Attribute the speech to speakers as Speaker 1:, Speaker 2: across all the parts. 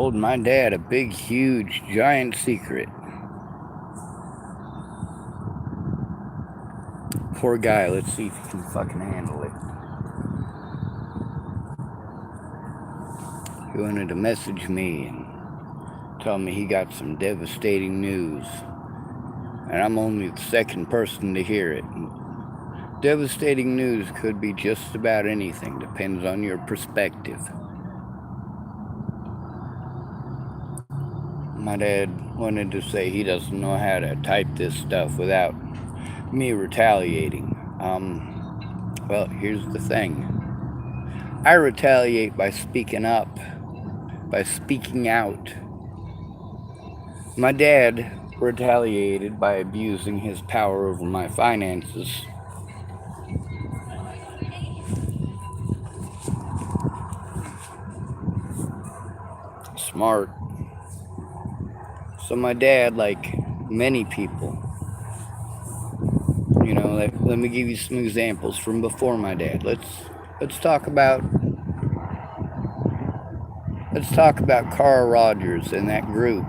Speaker 1: Told my dad a big, huge, giant secret. Poor guy, let's see if he can fucking handle it. He wanted to message me and tell me he got some devastating news. And I'm only the second person to hear it. Devastating news could be just about anything, depends on your perspective. My dad wanted to say he doesn't know how to type this stuff without me retaliating. Well, here's the thing. I retaliate by speaking up, by speaking out. My dad retaliated by abusing his power over my finances. Smart. So my dad, like many people, let me give you some examples from before my dad. Let's talk about Carl Rogers and that group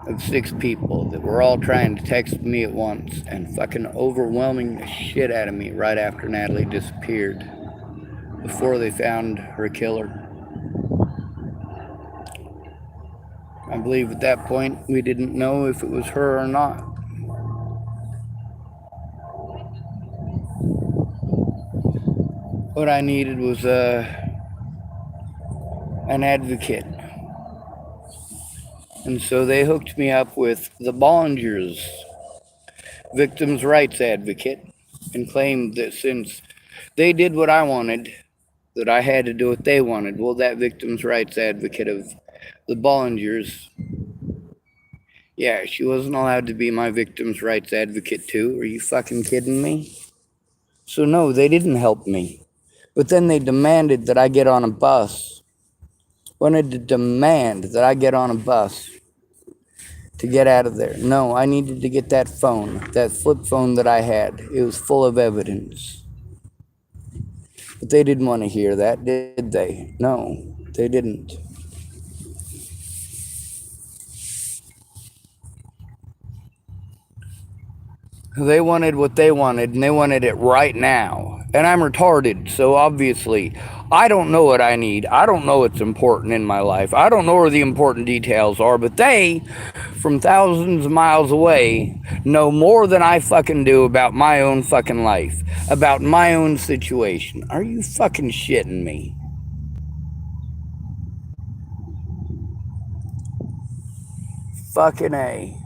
Speaker 1: of 6 people that were all trying to text me at once and fucking overwhelming the shit out of me right after Natalie disappeared, before they found her killer. I believe at that point we didn't know if it was her or not. What I needed was an advocate. And so they hooked me up with the Bollingers, victims' rights advocate, and claimed that since they did what I wanted, that I had to do what they wanted. Well, that victims' rights advocate of the Bollingers, yeah, she wasn't allowed to be my victims' rights advocate too. Are you fucking kidding me? So no, they didn't help me. But then they demanded that I get on a bus. Wanted to demand that I get on a bus to get out of there. No, I needed to get that phone, that flip phone that I had. It was full of evidence. But they didn't want to hear that, did they? No, they didn't. They wanted what they wanted, and they wanted it right now. And I'm retarded, so obviously, I don't know what I need. I don't know what's important in my life. I don't know where the important details are, but they, from thousands of miles away, know more than I fucking do about my own fucking life, about my own situation. Are you fucking shitting me? Fucking A.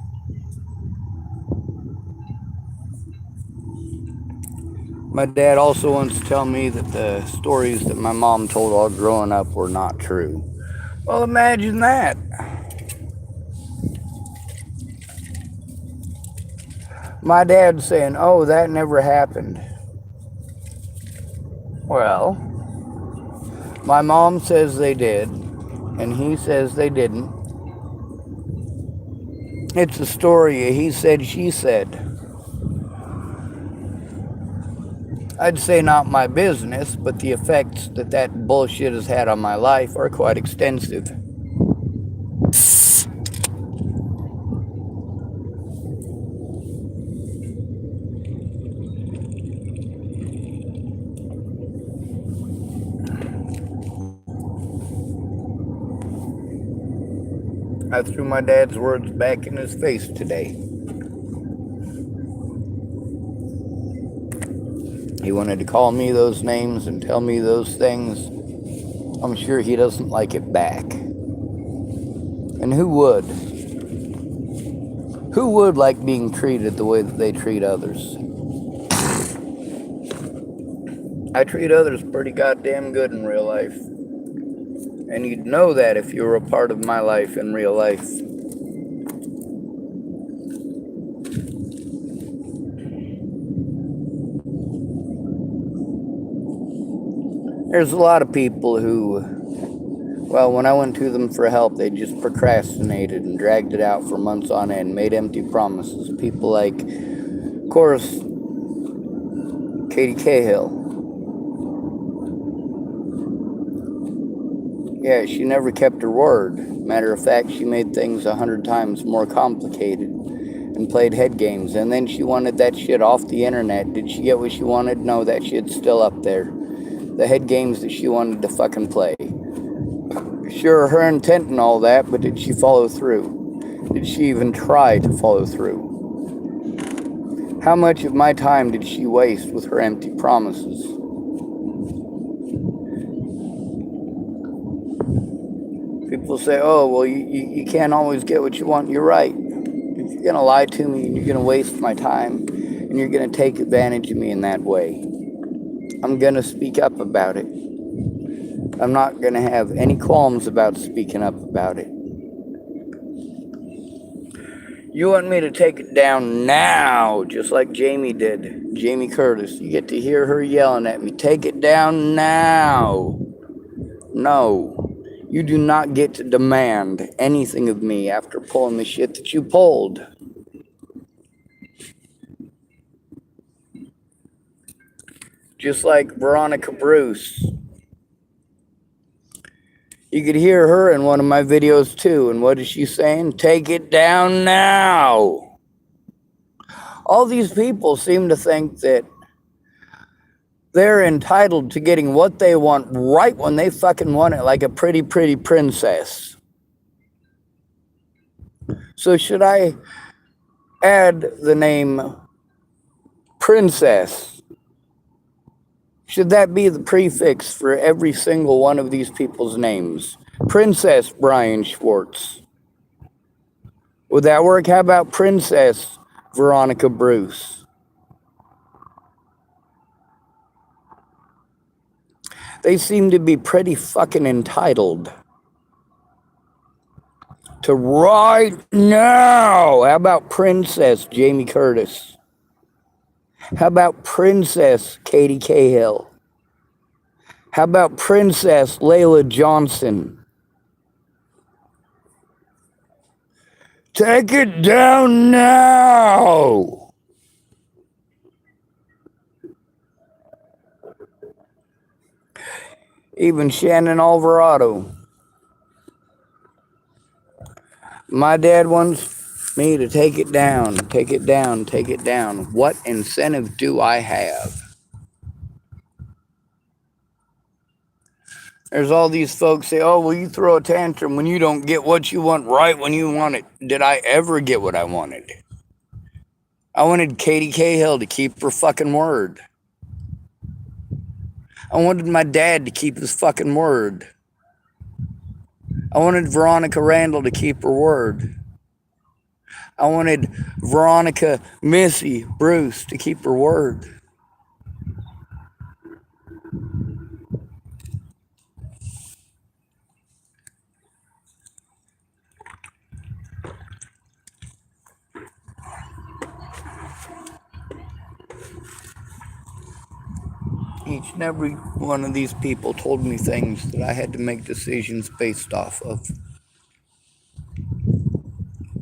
Speaker 1: My dad also wants to tell me that the stories that my mom told all growing up were not true. Well, imagine that. My dad's saying, oh, that never happened. Well, my mom says they did, and he says they didn't. It's a story of he said, she said. I'd say not my business, but the effects that bullshit has had on my life are quite extensive. I threw my dad's words back in his face today. He wanted to call me those names and tell me those things. I'm sure he doesn't like it back. And who would? Who would like being treated the way that they treat others? I treat others pretty goddamn good in real life. And you'd know that if you were a part of my life in real life. There's a lot of people who, well, when I went to them for help, they just procrastinated and dragged it out for months on end, made empty promises. People like, of course, Katie Cahill. Yeah, she never kept her word. Matter of fact, she made things 100 times more complicated and played head games. And then she wanted that shit off the internet. Did she get what she wanted? No, that shit's still up there. The head games that she wanted to fucking play. Sure, her intent and all that, but did she follow through? Did she even try to follow through? How much of my time did she waste with her empty promises? People say, oh, well, you can't always get what you want. You're right. If you're going to lie to me and you're going to waste my time and you're going to take advantage of me in that way, I'm going to speak up about it. I'm not going to have any qualms about speaking up about it. You want me to take it down now, just like Jamie did. Jamie Curtis. You get to hear her yelling at me, take it down now. No, you do not get to demand anything of me after pulling the shit that you pulled. Just like Veronica Bruce. You could hear her in one of my videos too. And what is she saying? Take it down now. All these people seem to think that they're entitled to getting what they want right when they fucking want it, like a pretty, pretty princess. So should I add the name princess? Should that be the prefix for every single one of these people's names? Princess Brian Schwartz. Would that work? How about Princess Veronica Bruce? They seem to be pretty fucking entitled to right now. How about Princess Jamie Curtis? How about Princess Katie Cahill? How about Princess Layla Johnson? Take it down now. Even Shannon Alvarado. My dad wants me to take it down, take it down, take it down. What incentive do I have? There's all these folks say, oh, well, you throw a tantrum when you don't get what you want right when you want it. Did I ever get what I wanted? I wanted Katie Cahill to keep her fucking word. I wanted my dad to keep his fucking word. I wanted Veronica Randall to keep her word. I wanted Veronica Missy Bruce to keep her word. Each and every one of these people told me things that I had to make decisions based off of,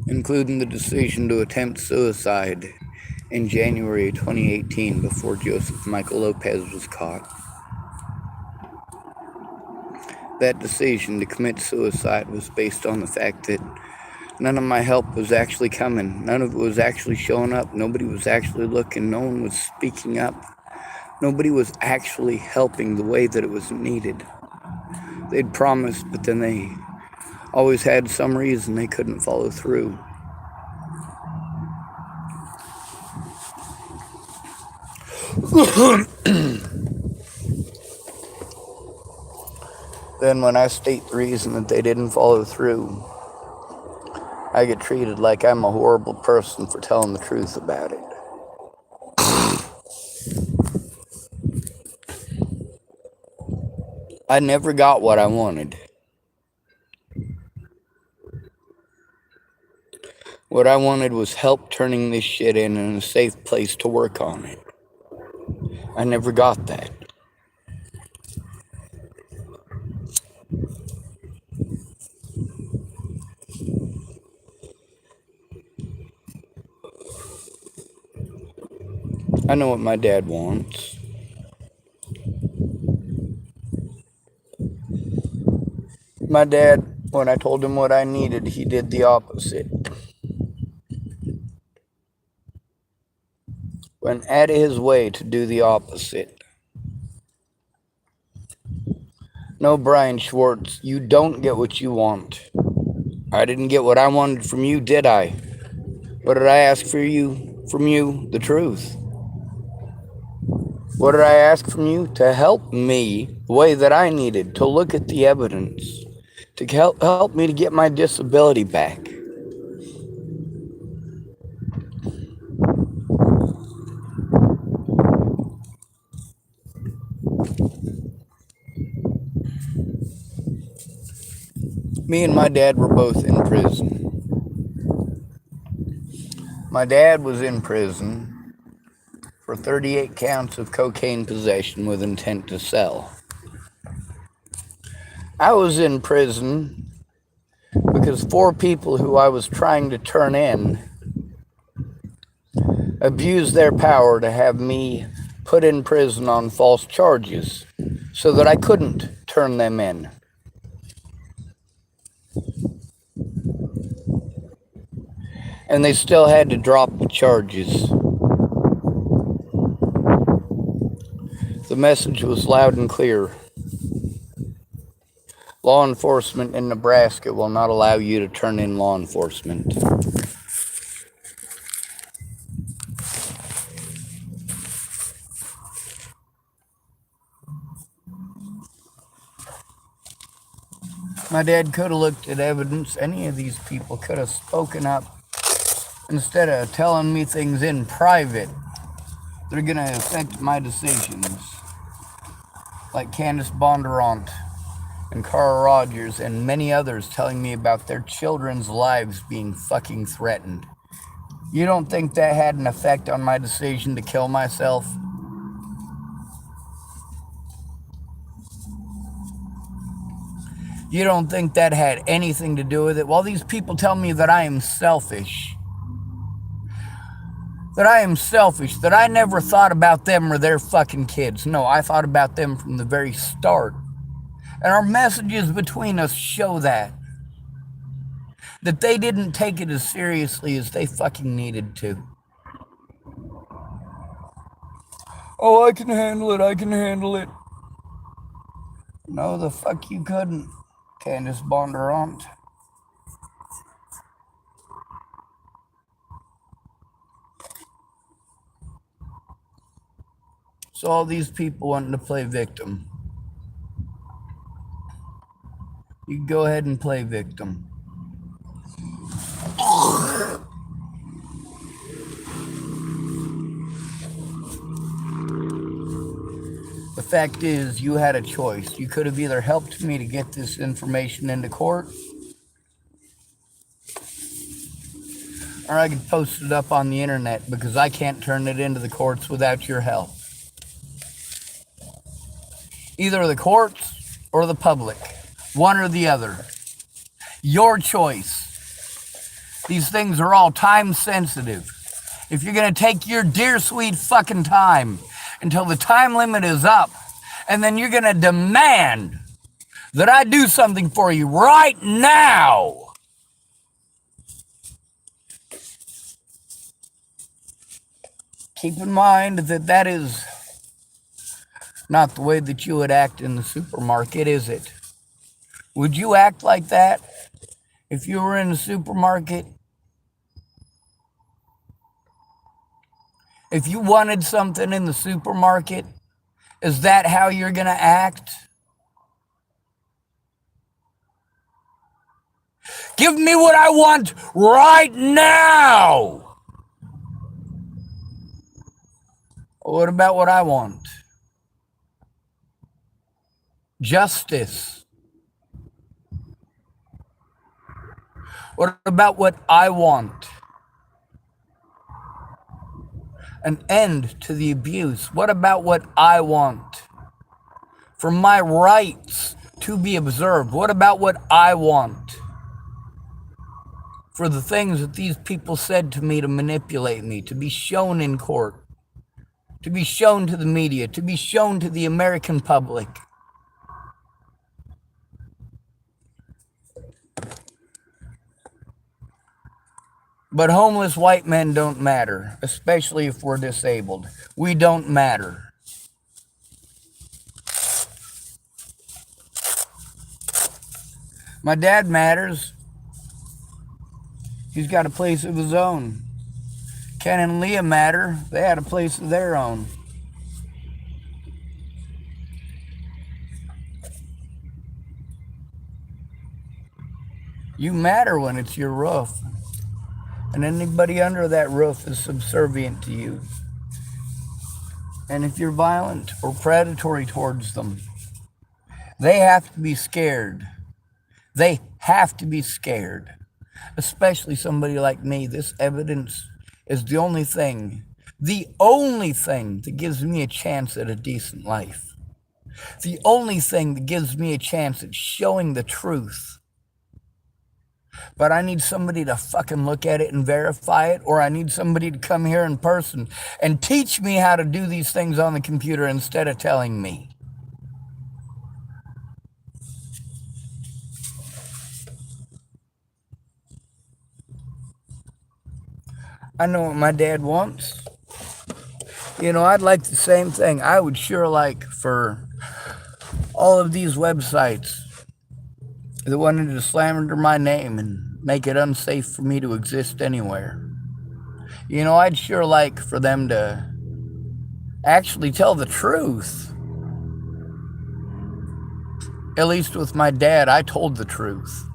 Speaker 1: including the decision to attempt suicide in January 2018 before Joseph Michael Lopez was caught. That decision to commit suicide was based on the fact that none of my help was actually coming. None of it was actually showing up. Nobody was actually looking. No one was speaking up. Nobody was actually helping the way that it was needed. They'd promised, but then they always had some reason they couldn't follow through. Then when I state the reason that they didn't follow through, I get treated like I'm a horrible person for telling the truth about it. I never got what I wanted. What I wanted was help turning this shit in and a safe place to work on it. I never got that. I know what my dad wants. my dad, when I told him what I needed, he did the opposite. Went out of his way to do the opposite. No, Brian Schwartz, you don't get what you want. I didn't get what I wanted from you, did I? What did I ask from you? The truth. What did I ask from you? To help me the way that I needed, to look at the evidence, to help me to get my disability back. Me and my dad were both in prison. My dad was in prison for 38 counts of cocaine possession with intent to sell. I was in prison because 4 people who I was trying to turn in abused their power to have me put in prison on false charges so that I couldn't turn them in. And they still had to drop the charges. The message was loud and clear. Law enforcement in Nebraska will not allow you to turn in law enforcement. My dad could have looked at evidence. Any of these people could have spoken up instead of telling me things in private that are going to affect my decisions. Like Candace Bondurant and Carl Rogers and many others telling me about their children's lives being fucking threatened. You don't think that had an effect on my decision to kill myself? You don't think that had anything to do with it? Well, these people tell me that I am selfish. That I never thought about them or their fucking kids. No, I thought about them from the very start. And our messages between us show that. That they didn't take it as seriously as they fucking needed to. Oh, I can handle it. No, the fuck you couldn't, Candace Bondurant. So all these people wanting to play victim. You can go ahead and play victim. The fact is, you had a choice. You could have either helped me to get this information into court, or I could post it up on the internet because I can't turn it into the courts without your help. Either the courts or the public. One or the other. Your choice. These things are all time sensitive. If you're going to take your dear sweet fucking time until the time limit is up, and then you're going to demand that I do something for you right now, keep in mind that that is not the way that you would act in the supermarket, is it? Would you act like that if you were in the supermarket? If you wanted something in the supermarket, is that how you're going to act? Give me what I want right now. What about what I want? Justice. What about what I want? An end to the abuse. What about what I want? For my rights to be observed. What about what I want? For the things that these people said to me to manipulate me, to be shown in court, to be shown to the media, to be shown to the American public. But homeless white men don't matter, especially if we're disabled. We don't matter. My dad matters. He's got a place of his own. Ken and Leah matter. They had a place of their own. You matter when it's your roof. And anybody under that roof is subservient to you. And if you're violent or predatory towards them, they have to be scared. They have to be scared. Especially somebody like me. This evidence is the only thing that gives me a chance at a decent life. The only thing that gives me a chance at showing the truth. But I need somebody to fucking look at it and verify it, or I need somebody to come here in person and teach me how to do these things on the computer instead of telling me. I know what my dad wants. I'd like the same thing. I would sure like for all of these websites that wanted to slam under my name and make it unsafe for me to exist anywhere. I'd sure like for them to actually tell the truth. At least with my dad, I told the truth.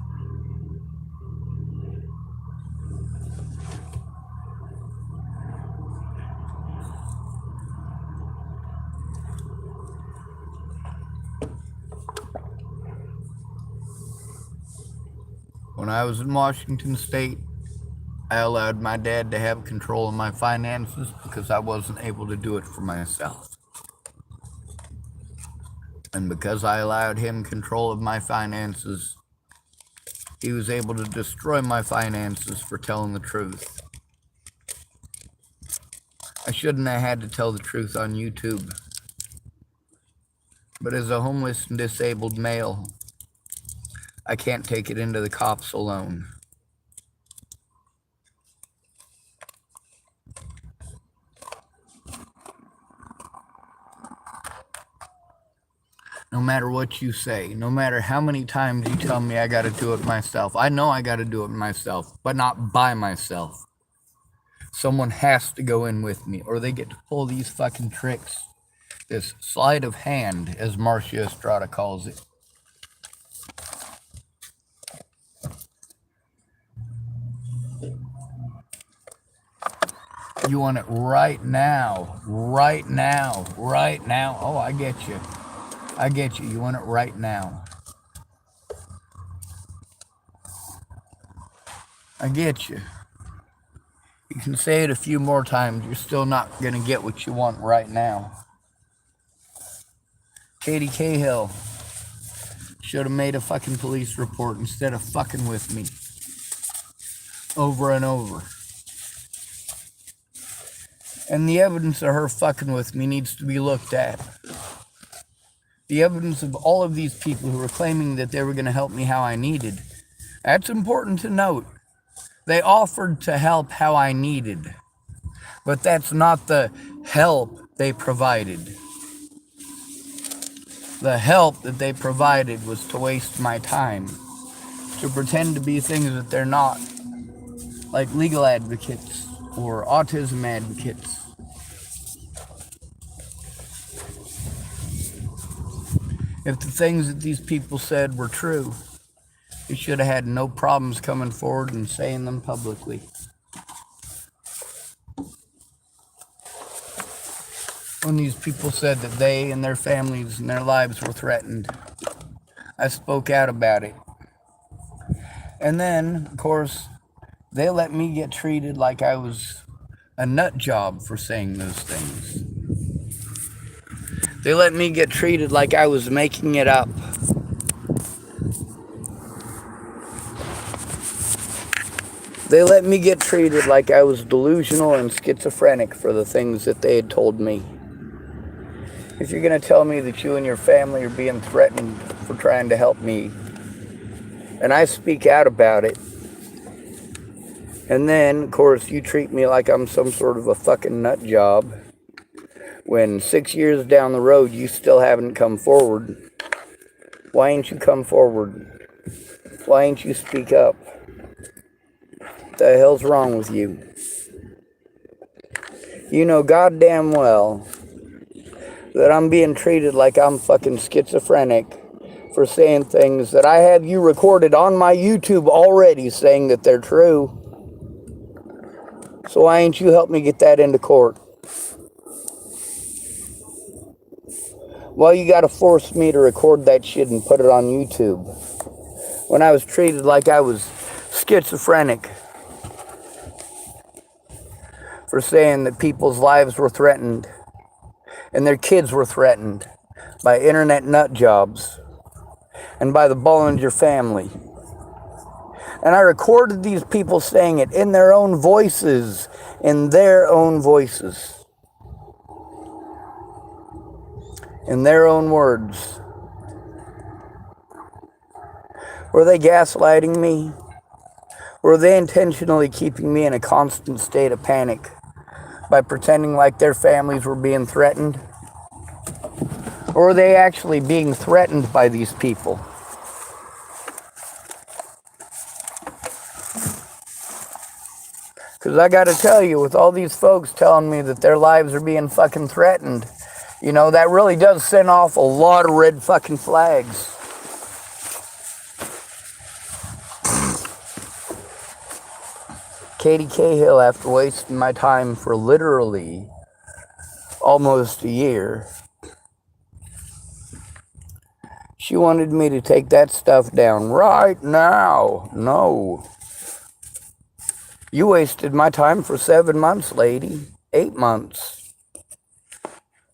Speaker 1: When I was in Washington State, I allowed my dad to have control of my finances because I wasn't able to do it for myself. And because I allowed him control of my finances, he was able to destroy my finances for telling the truth. I shouldn't have had to tell the truth on YouTube. But as a homeless and disabled male, I can't take it into the cops alone. No matter what you say, no matter how many times you tell me I got to do it myself, I know I got to do it myself, but not by myself. Someone has to go in with me, or they get to pull these fucking tricks. This sleight of hand, as Marcia Estrada calls it. You want it right now, right now, right now. Oh, I get you. I get you. You want it right now. I get you. You can say it a few more times. You're still not going to get what you want right now. Katie Cahill should have made a fucking police report instead of fucking with me. Over and over. And the evidence of her fucking with me needs to be looked at. The evidence of all of these people who were claiming that they were going to help me how I needed. That's important to note. They offered to help how I needed. But that's not the help they provided. The help that they provided was to waste my time. To pretend to be things that they're not. Like legal advocates or autism advocates. If the things that these people said were true, they should have had no problems coming forward and saying them publicly. When these people said that they and their families and their lives were threatened, I spoke out about it. And then, of course, they let me get treated like I was a nut job for saying those things. They let me get treated like I was making it up. They let me get treated like I was delusional and schizophrenic for the things that they had told me. If you're going to tell me that you and your family are being threatened for trying to help me, and I speak out about it, And then, of course, you treat me like I'm some sort of a fucking nut job. When 6 years down the road, you still haven't come forward. Why ain't you come forward? Why ain't you speak up? What the hell's wrong with you? You know goddamn well that I'm being treated like I'm fucking schizophrenic for saying things that I have you recorded on my YouTube already saying that they're true. So why ain't you help me get that into court? Well, you gotta force me to record that shit and put it on YouTube. When I was treated like I was schizophrenic for saying that people's lives were threatened and their kids were threatened by internet nut jobs and by the Bollinger family. And I recorded these people saying it in their own voices, in their own voices, in their own words. Were they gaslighting me? Were they intentionally keeping me in a constant state of panic by pretending like their families were being threatened? Or were they actually being threatened by these people? Because I gotta tell you, with all these folks telling me that their lives are being fucking threatened, you know, that really does send off a lot of red fucking flags. Katie Cahill, after wasting my time for literally almost a year, she wanted me to take that stuff down right now. No. You wasted my time for 7 months, lady. 8 months.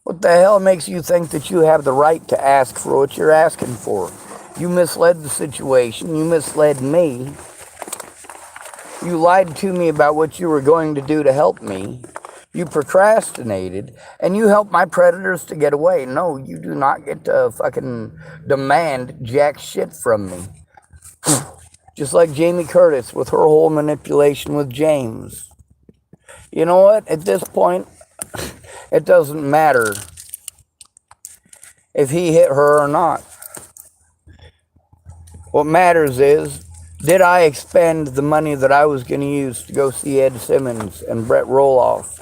Speaker 1: What the hell makes you think that you have the right to ask for what you're asking for? You misled the situation. You misled me. You lied to me about what you were going to do to help me. You procrastinated, and you helped my predators to get away. No, you do not get to fucking demand jack shit from me. Just like Jamie Curtis with her whole manipulation with James. You know what? At this point, it doesn't matter if he hit her or not. What matters is, did I expend the money that I was going to use to go see Ed Simmons and Brett Roloff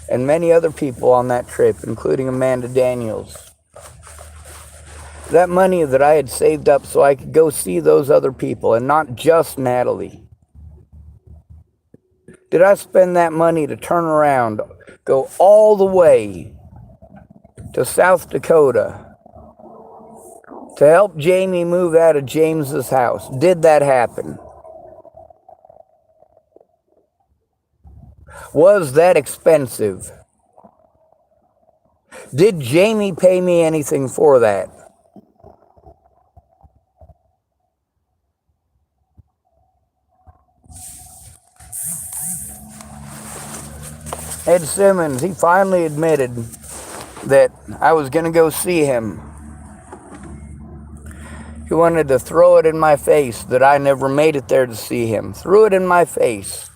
Speaker 1: and many other people on that trip, including Amanda Daniels? That money that I had saved up so I could go see those other people and not just Natalie. Did I spend that money to turn around, go all the way to South Dakota to help Jamie move out of James's house? Did that happen? Was that expensive? Did Jamie pay me anything for that? Ed Simmons, he finally admitted that I was going to go see him. He wanted to throw it in my face that I never made it there to see him. Threw it in my face.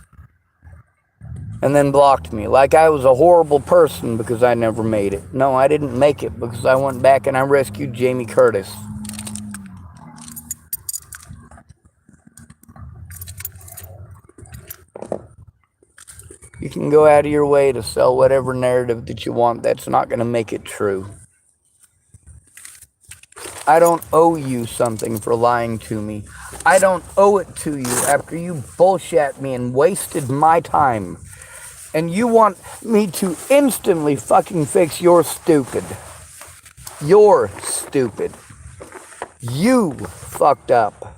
Speaker 1: And then blocked me like I was a horrible person because I never made it. No, I didn't make it because I went back and I rescued Jamie Curtis. You can go out of your way to sell whatever narrative that you want. That's not going to make it true. I don't owe you something for lying to me. I don't owe it to you after you bullshit me and wasted my time. And you want me to instantly fucking fix your stupid. You're stupid. You fucked up.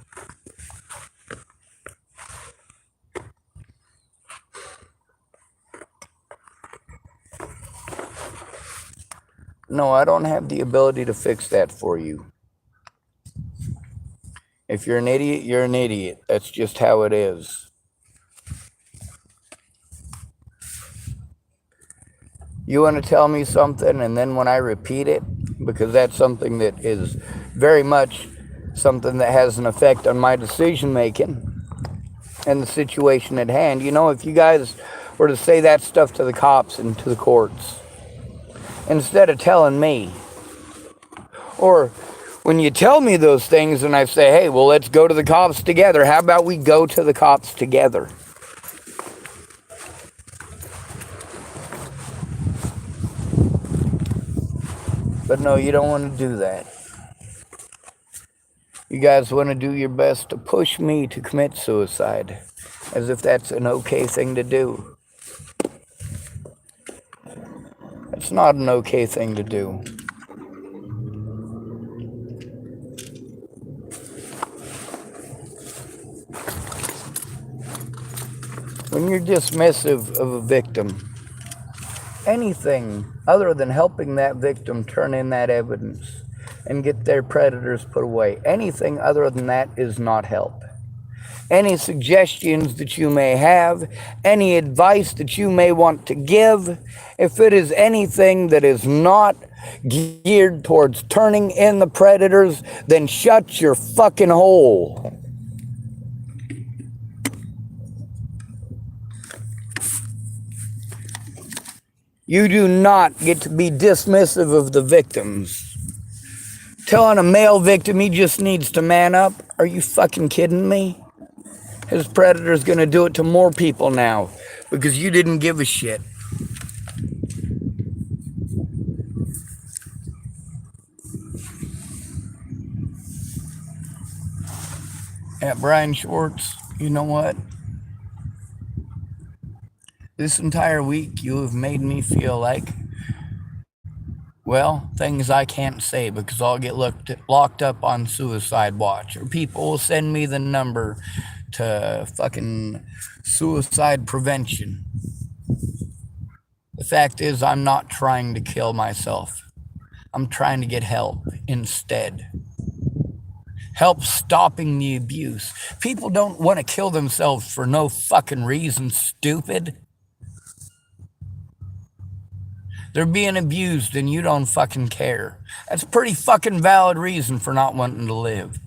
Speaker 1: No, I don't have the ability to fix that for you. If you're an idiot, you're an idiot. That's just how it is. You want to tell me something, and then when I repeat it, because that's something that is very much something that has an effect on my decision making, and the situation at hand. You know, if you guys were to say that stuff to the cops and to the courts, instead of telling me, or when you tell me those things and I say, hey, well, let's go to the cops together. How about we go to the cops together? But no, you don't want to do that. You guys want to do your best to push me to commit suicide, as if that's an okay thing to do. It's not an okay thing to do. When you're dismissive of a victim, anything other than helping that victim turn in that evidence and get their predators put away, anything other than that is not help. Any suggestions that you may have, any advice that you may want to give, if it is anything that is not geared towards turning in the predators, then shut your fucking hole. You do not get to be dismissive of the victims. Telling a male victim he just needs to man up? Are you fucking kidding me? His predator's gonna do it to more people now because you didn't give a shit. At Brian Schwartz, you know what? This entire week you have made me feel like, well, things I can't say because I'll get locked up on suicide watch, or people will send me the number to fucking suicide prevention. The fact is, I'm not trying to kill myself. I'm trying to get help instead. Help stopping the abuse. People don't want to kill themselves for no fucking reason, stupid. They're being abused and you don't fucking care. That's a pretty fucking valid reason for not wanting to live.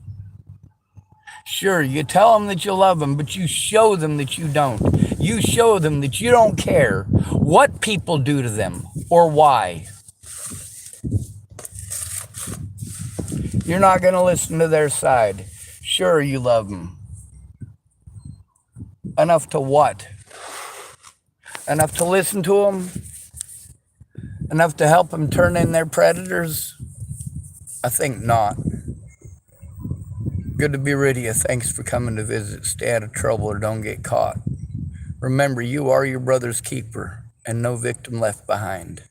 Speaker 1: Sure, you tell them that you love them, but you show them that you don't. You show them that you don't care what people do to them or why. You're not going to listen to their side. Sure, you love them. Enough to what? Enough to listen to them? Enough to help them turn in their predators? I think not. Good to be rid of you. Thanks for coming to visit. Stay out of trouble or don't get caught. Remember, you are your brother's keeper and no victim left behind.